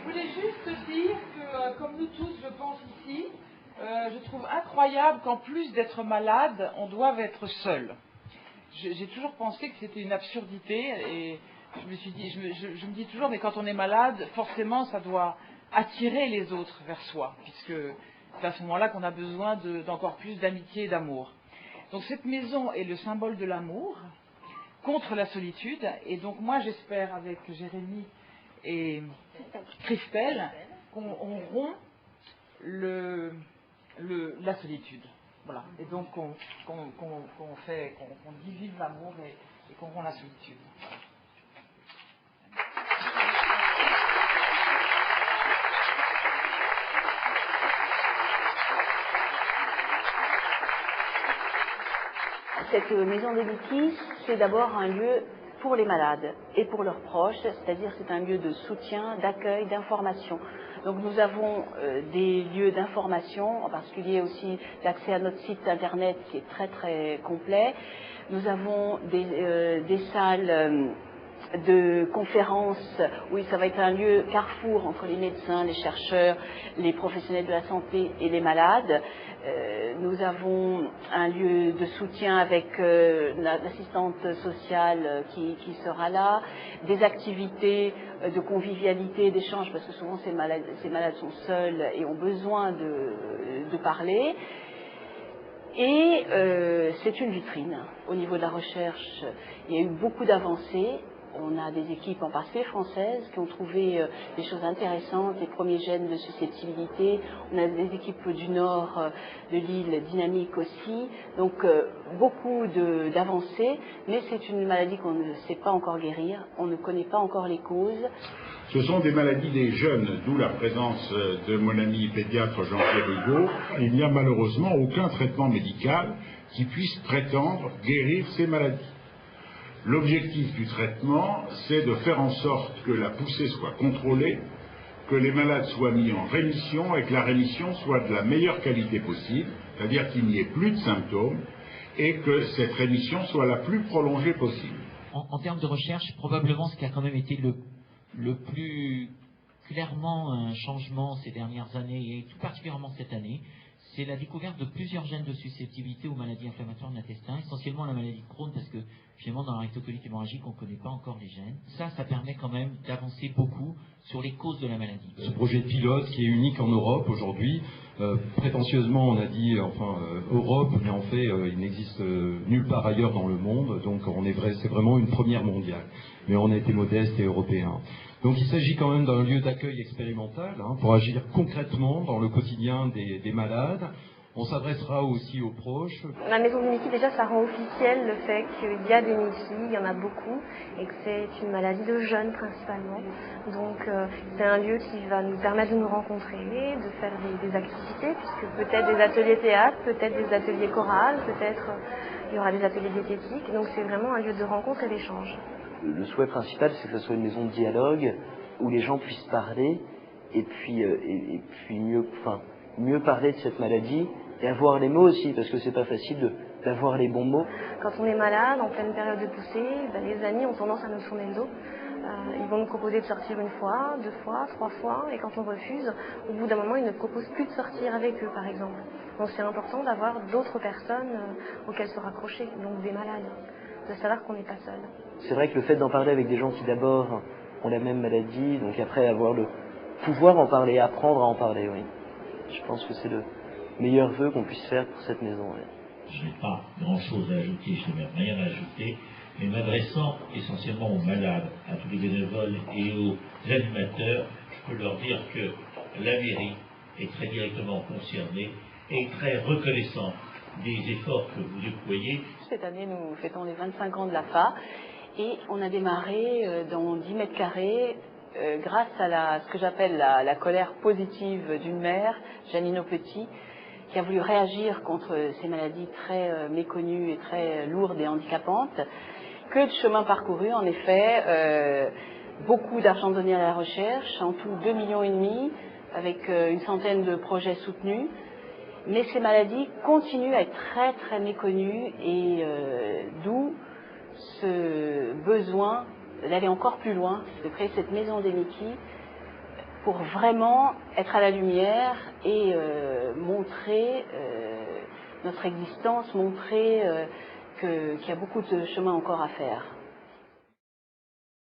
voulais juste dire que, comme nous tous, je pense ici, je trouve incroyable qu'en plus d'être malade, on doive être seul. J'ai toujours pensé que c'était une absurdité et je me suis dit, je me dis toujours, mais quand on est malade, forcément, ça doit attirer les autres vers soi, puisque c'est à ce moment-là qu'on a besoin d'encore plus d'amitié et d'amour. Donc cette maison est le symbole de l'amour contre la solitude, et donc moi j'espère avec Jérémy et Christelle qu'on rompt la solitude. Voilà. Et donc qu'on dit vive l'amour et qu'on rompt la solitude. Cette maison des Mickey, c'est d'abord un lieu pour les malades et pour leurs proches, c'est-à-dire c'est un lieu de soutien, d'accueil, d'information. Donc nous avons des lieux d'information, en particulier aussi l'accès à notre site internet qui est très très complet. Nous avons des salles de conférences, oui, ça va être un lieu carrefour entre les médecins, les chercheurs, les professionnels de la santé et les malades. Nous avons un lieu de soutien avec l'assistante sociale qui sera là, des activités de convivialité, d'échange, parce que souvent ces malades sont seuls et ont besoin de parler. Et c'est une vitrine. Au niveau de la recherche, il y a eu beaucoup d'avancées. On a des équipes en particulier françaises qui ont trouvé des choses intéressantes, les premiers gènes de susceptibilité. On a des équipes du nord de l'île dynamique aussi. Donc beaucoup d'avancées, mais c'est une maladie qu'on ne sait pas encore guérir. On ne connaît pas encore les causes. Ce sont des maladies des jeunes, d'où la présence de mon ami pédiatre Jean-Pierre Hugo. Il n'y a malheureusement aucun traitement médical qui puisse prétendre guérir ces maladies. L'objectif du traitement, c'est de faire en sorte que la poussée soit contrôlée, que les malades soient mis en rémission et que la rémission soit de la meilleure qualité possible, c'est-à-dire qu'il n'y ait plus de symptômes et que cette rémission soit la plus prolongée possible. En termes de recherche, probablement ce qui a quand même été le plus clairement un changement ces dernières années, et tout particulièrement cette année, c'est la découverte de plusieurs gènes de susceptibilité aux maladies inflammatoires de l'intestin, essentiellement la maladie de Crohn, parce que finalement dans la rectocolite hémorragique on ne connaît pas encore les gènes. Ça permet quand même d'avancer beaucoup sur les causes de la maladie. Ce projet pilote qui est unique en Europe aujourd'hui, prétentieusement on a dit Europe, mais en fait il n'existe nulle part ailleurs dans le monde, donc c'est vraiment une première mondiale. Mais on a été modeste et européen. Donc il s'agit quand même d'un lieu d'accueil expérimental pour agir concrètement dans le quotidien des malades. On s'adressera aussi aux proches. La maison des Mickey, déjà, ça rend officiel le fait qu'il y a des Mickey, il y en a beaucoup, et que c'est une maladie de jeunes principalement. Donc c'est un lieu qui va nous permettre de nous rencontrer, de faire des activités, puisque peut-être des ateliers théâtre, peut-être des ateliers chorales, peut-être il y aura des ateliers diététiques. Donc c'est vraiment un lieu de rencontre et d'échange. Le souhait principal, c'est que ce soit une maison de dialogue où les gens puissent parler et puis mieux parler de cette maladie et avoir les mots aussi, parce que c'est pas facile d'avoir les bons mots. Quand on est malade, en pleine période de poussée, les amis ont tendance à nous tourner le dos. Ils vont nous proposer de sortir une fois, 2 fois, 3 fois, et quand on refuse, au bout d'un moment, ils ne proposent plus de sortir avec eux, par exemple. Donc c'est important d'avoir d'autres personnes auxquelles se raccrocher, donc des malades, de savoir qu'on n'est pas seul. C'est vrai que le fait d'en parler avec des gens qui d'abord ont la même maladie, donc après avoir le pouvoir en parler, apprendre à en parler, oui. Je pense que c'est le meilleur vœu qu'on puisse faire pour cette maison. Oui. Je n'ai pas grand-chose à ajouter, je n'ai même rien à ajouter, mais m'adressant essentiellement aux malades, à tous les bénévoles et aux animateurs, je peux leur dire que la mairie est très directement concernée et très reconnaissante des efforts que vous déployez. Cette année, nous fêtons les 25 ans de l'AFA et on a démarré dans 10 mètres carrés grâce à ce que j'appelle la colère positive d'une mère, Janine Petit, qui a voulu réagir contre ces maladies très méconnues et très lourdes et handicapantes. Que de chemin parcouru, en effet, beaucoup d'argent donné à la recherche, en tout 2,5 millions, avec une centaine de projets soutenus. Mais ces maladies continuent à être très très méconnues et d'où ce besoin d'aller encore plus loin, de créer cette maison des Mickey pour vraiment être à la lumière et montrer notre existence, montrer qu'il y a beaucoup de chemin encore à faire.